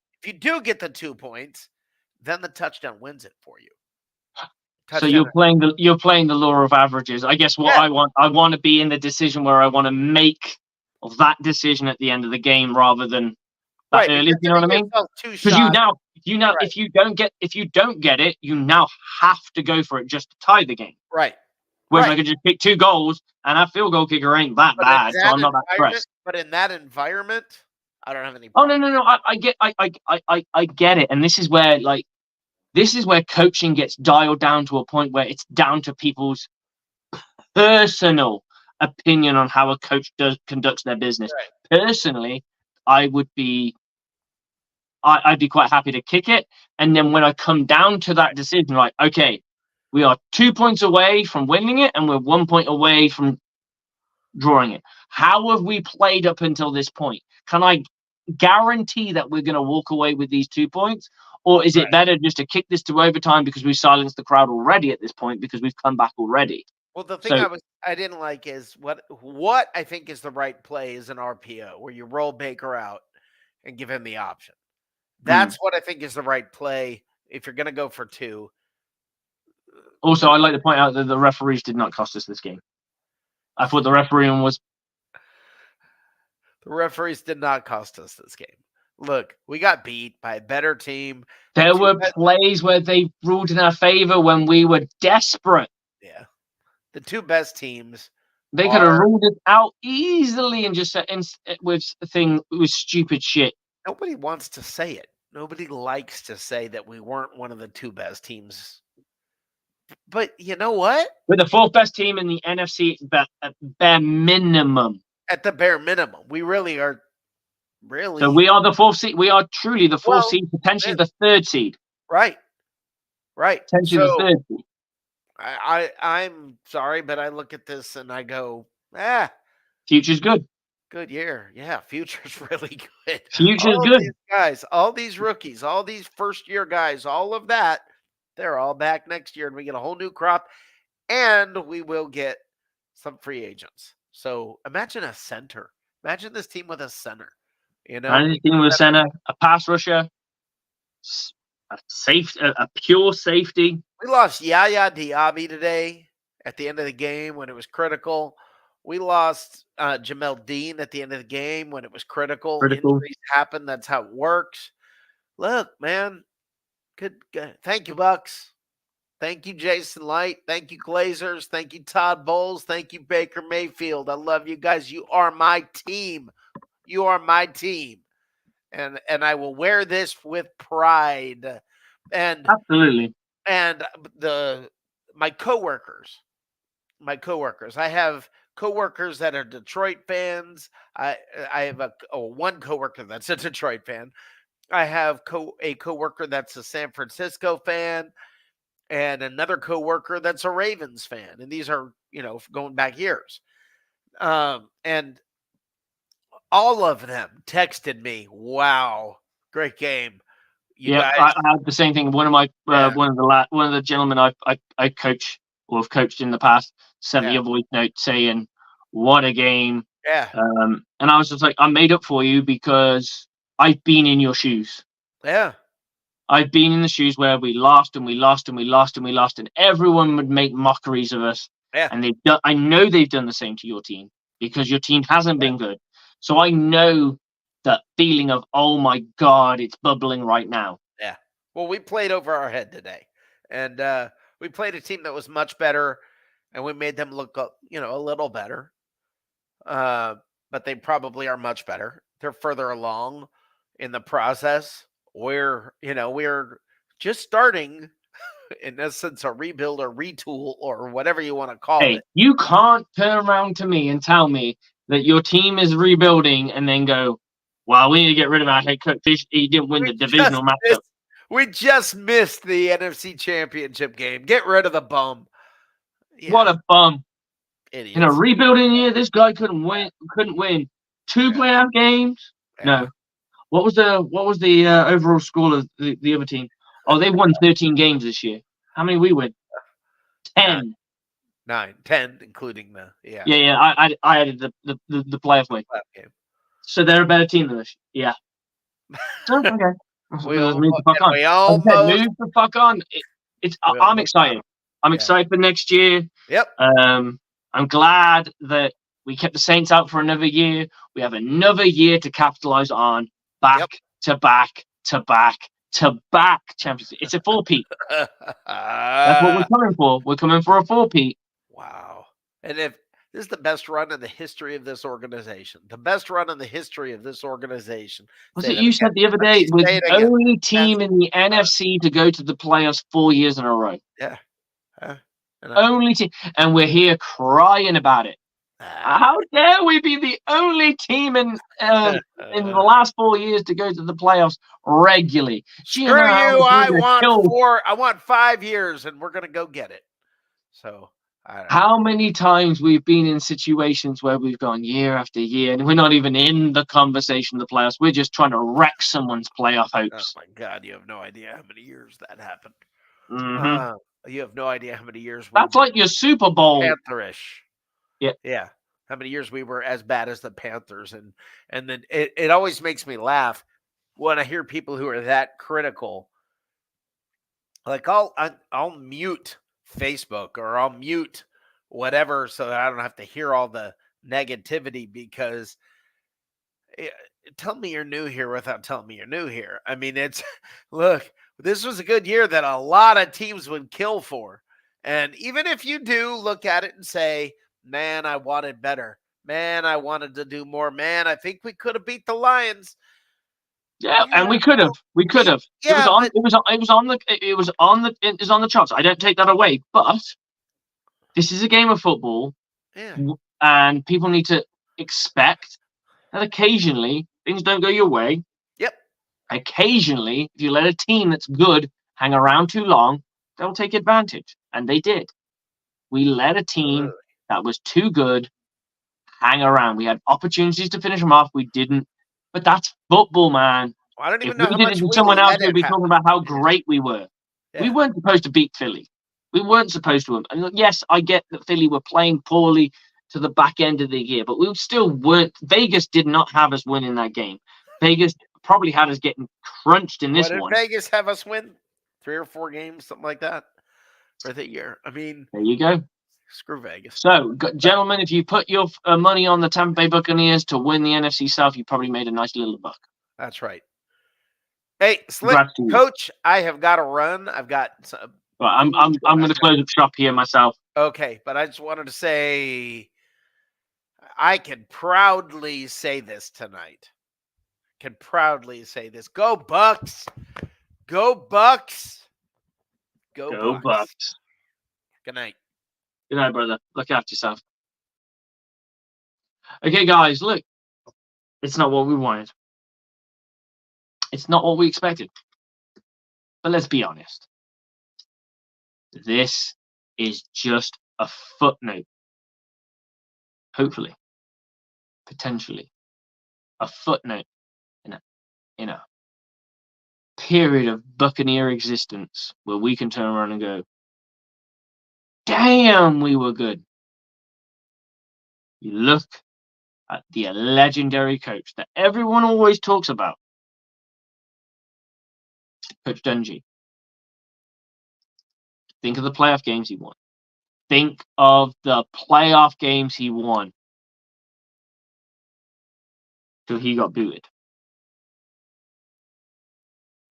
the touchdown wins it for you. So you're playing the law of averages. I guess what I want to be in the decision where I want to make that decision at the end of the game rather than that early. You know what I mean? Because if you don't get it, you now have to go for it just to tie the game. Right. Whereas I could just pick 2 goals and our field goal kicker ain't that bad, so I'm not that stressed. But in that environment, I don't have any problem. Oh no. I get it. And this is where coaching gets dialed down to a point where it's down to people's personal opinion on how a coach conducts their business. Right. Personally, I'd be quite happy to kick it. And then when I come down to that decision, like, okay, we are 2 points away from winning it, and we're 1 point away from drawing it. How have we played up until this point? Can I guarantee that we're going to walk away with these 2 points? Or is it better just to kick this to overtime because we've silenced the crowd already at this point because we've come back already? Well, the thing I didn't like is what I think is the right play is an RPO where you roll Baker out and give him the option. That's what I think is the right play if you're going to go for 2. Also, I'd like to point out that the referees did not cost us this game. I thought the refereeing was... The referees did not cost us this game. Look, we got beat by a better team. There were plays where they ruled in our favor when we were desperate. Yeah. The 2 best teams. They could have ruled it out easily and just said with stupid shit. Nobody wants to say it. Nobody likes to say that we weren't one of the 2 best teams. But you know what? We're the 4th best team in the NFC at bare minimum. At the bare minimum. We really are. Really? So we are the 4th seed. We are truly the 4th seed, potentially the 3rd seed. Right. Potentially the 3rd seed. I'm sorry, but I look at this and I go, future's good. Good year. Yeah, future's really good. Future's good. These guys, all these rookies, all these first-year guys, all of that, they're all back next year, and we get a whole new crop, and we will get some free agents. So imagine a center. Imagine this team with a center. Imagine this team with a center, a pass rusher, a pure safety. We lost Yaya Diaby today at the end of the game when it was critical. We lost Jamel Dean at the end of the game when it was critical. Injuries happen. That's how it works. Look, man. Good. Thank you, Bucs. Thank you, Jason Light. Thank you, Glazers. Thank you, Todd Bowles. Thank you, Baker Mayfield. I love you guys. You are my team. You are my team. And I will wear this with pride. And absolutely. And my coworkers. I have coworkers that are Detroit fans. I have one coworker that's a Detroit fan. I have a coworker that's a San Francisco fan, and another coworker that's a Ravens fan. And these are, going back years. And all of them texted me, "Wow, great game, you Yeah, guys." I had the same thing. One of my Yeah, one of the gentlemen I coach or have coached in the past sent me yeah, a voice note saying, "What a game!" yeah, And I was just like, "I made up for you because I've been in your shoes. yeah, I've been in the shoes where we lost and we lost and we lost and we lost, and everyone would make mockeries of us. yeah, And they've done. I know they've done the same to your team because your team hasn't yeah, been good. So I know that feeling of, oh my god, it's bubbling right now." yeah. Well, we played over our head today, and we played a team that was much better, and we made them look, a little better. Uh, but they probably are much better. They're further along in the process. We're just starting, in essence, a rebuild or retool or whatever you want to call Hey, it. you can't turn around to me and tell me that your team is rebuilding and then go, "Well, we need to get rid of our head coach. He didn't win We the just divisional matchup." missed, we just missed the NFC Championship game. Get rid of the bum. What Yeah, a bum! In a idiots. rebuilding year, this guy couldn't win two Yeah, playoff games. yeah. No. What was the overall score of the other team? Oh, they won 13 games this year. How many we win? Nine, 10. 9, 10, including the Yeah, yeah. I added the playoff win. playoff game. So they're a better team than us. Yeah. Oh, okay. We Let's move the fuck and on. we Like I said, almost move the fuck on. we I'm almost got excited. 'em. I'm Yeah. excited for next year. Yep. I'm glad that we kept the Saints out for another year. We have another year to capitalize on back Yep. to back to back to back Champions League. It's a four-peat. That's what we're coming for. We're coming for a four-peat. Wow. And if this is the best run in the history of this organization, the best run in the history of this organization. Was Say it that you again. said the other Let me day? We're say the it again. only Best team in the run. NFC to go to the playoffs 4 years in a row. Yeah. And Only team, and we're here crying about it. ah, How dare we be the only team in the last 4 years to go to the playoffs regularly? Do you know screw how you. much we're going to kill? I want 5 years and we're gonna go get it. So I don't know. How many times we've been in situations where we've gone year after year and we're not even in the conversation of the playoffs. We're just trying to wreck someone's playoff Oh hopes. my God, you have no idea how many years that happened. Hmm. Uh, you have no idea how many years we That's were like your Super Bowl. Pantherish. Yeah. Yeah. How many years we were as bad as the Panthers. And then it always makes me laugh when I hear people who are that critical. Like I'll mute Facebook or I'll mute whatever so that I don't have to hear all the negativity because eh, tell me you're new here without telling me you're new here. I mean, it's look, this was a good year that a lot of teams would kill for. And even if you do look at it and say, man, I wanted better. Man, I wanted to do more. Man, I think we could have beat the Lions. Yeah, Yeah, and we could have. We could have. It was yeah, on. but It was on the charts. I don't take that away. But this is a game of football, yeah, and people need to expect that occasionally things don't go your way. yep. Occasionally, if you let a team that's good hang around too long, they'll take advantage, and they did. We let a team Absolutely. that was too good hang around. We had opportunities to finish them off. We didn't. But that's football, man. I don't If even know we how did it much to we someone else, let we'd it be talking happen. about how Yeah, great we were. We yeah. weren't supposed to beat Philly. We weren't supposed to. And yes, I get that Philly were playing poorly to the back end of the year, but we still weren't. Vegas did not have us winning that game. Vegas probably had us getting crunched in What this did one. Vegas have us win? 3 or 4 games, something like that for the year. I mean, There you go. screw Vegas. So, But gentlemen, if you put your money on the Tampa Bay Buccaneers to win the NFC South, you probably made a nice little buck. that's right. Hey, Slick Congrats to you. Coach, I have got to run. I've got some But I'm going to close up shop here myself. okay, but I just wanted to say I can proudly say this tonight. Can proudly say this. Go Bucks. Go Bucks. Go Go Bucks. Bucs. Good night. Good night, brother. Look after yourself. Okay, guys, look. It's not what we wanted. It's not what we expected. But let's be honest. This is just a footnote. Hopefully. Potentially. a footnote in a period of Buccaneer existence where we can turn around and go, damn, we were good. You look at the legendary coach that everyone always talks about, Coach Dungy. Think of the playoff games he won. Think of the playoff games he won. So he got booted.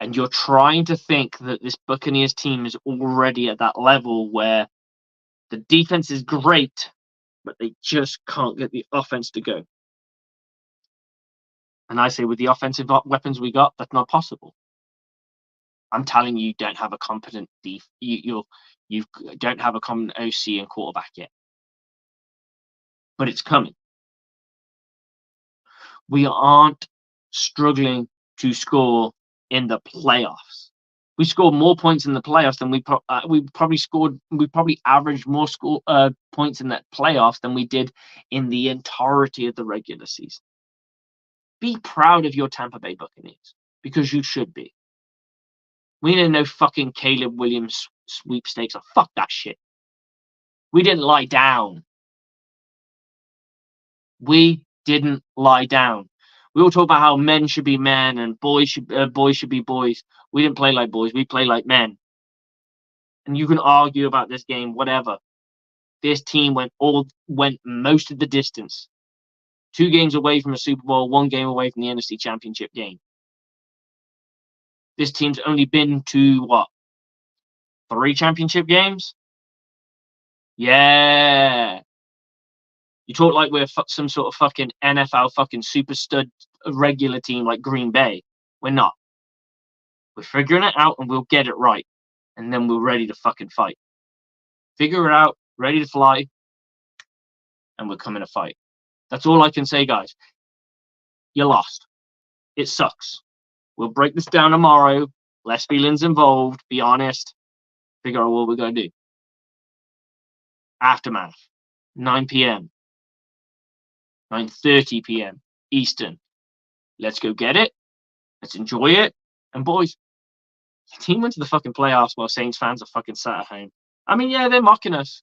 And you're trying to think that this Buccaneers team is already at that level where the defense is great, but they just can't get the offense to go. And I say, with the offensive weapons we got, that's not possible. I'm telling you, don't have a competent you don't have a competent OC and quarterback yet. But it's coming. We aren't struggling to score in the playoffs. We scored more points in the playoffs than we probably averaged more points in that playoffs than we did in the entirety of the regular season. Be proud of your Tampa Bay Buccaneers, because you should be. We didn't know fucking Caleb Williams sweepstakes. Fuck that shit. We didn't lie down. We didn't lie down. We all talk about how men should be men and boys should be boys. We didn't play like boys. We play like men. And you can argue about this game, whatever. This team went most of the distance. 2 games away from a Super Bowl, 1 game away from the NFC Championship game. This team's only been to 3 championship games? Yeah. You talk like we're some sort of fucking NFL fucking super stud regular team like Green Bay. We're not. We're figuring it out and we'll get it right. And then we're ready to fucking fight. Figure it out, ready to fly, and we're coming to fight. That's all I can say, guys. You lost. It sucks. We'll break this down tomorrow. Less feelings involved. Be honest. Figure out what we're going to do. Aftermath. 9 p.m. 9:30 p.m. Eastern. Let's go get it. Let's enjoy it. And boys, the team went to the fucking playoffs while Saints fans are fucking sat at home. I mean, yeah, they're mocking us.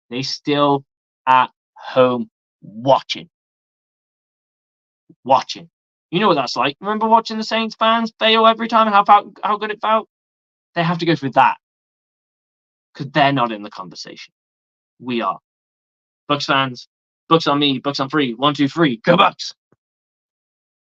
They still at home watching. You know what that's like. Remember watching the Saints fans fail every time and how good it felt? They have to go through that. Because they're not in the conversation. We are. Bucs fans, Bucs on me, Bucs on free. 1, 2, 3. Go Bucs!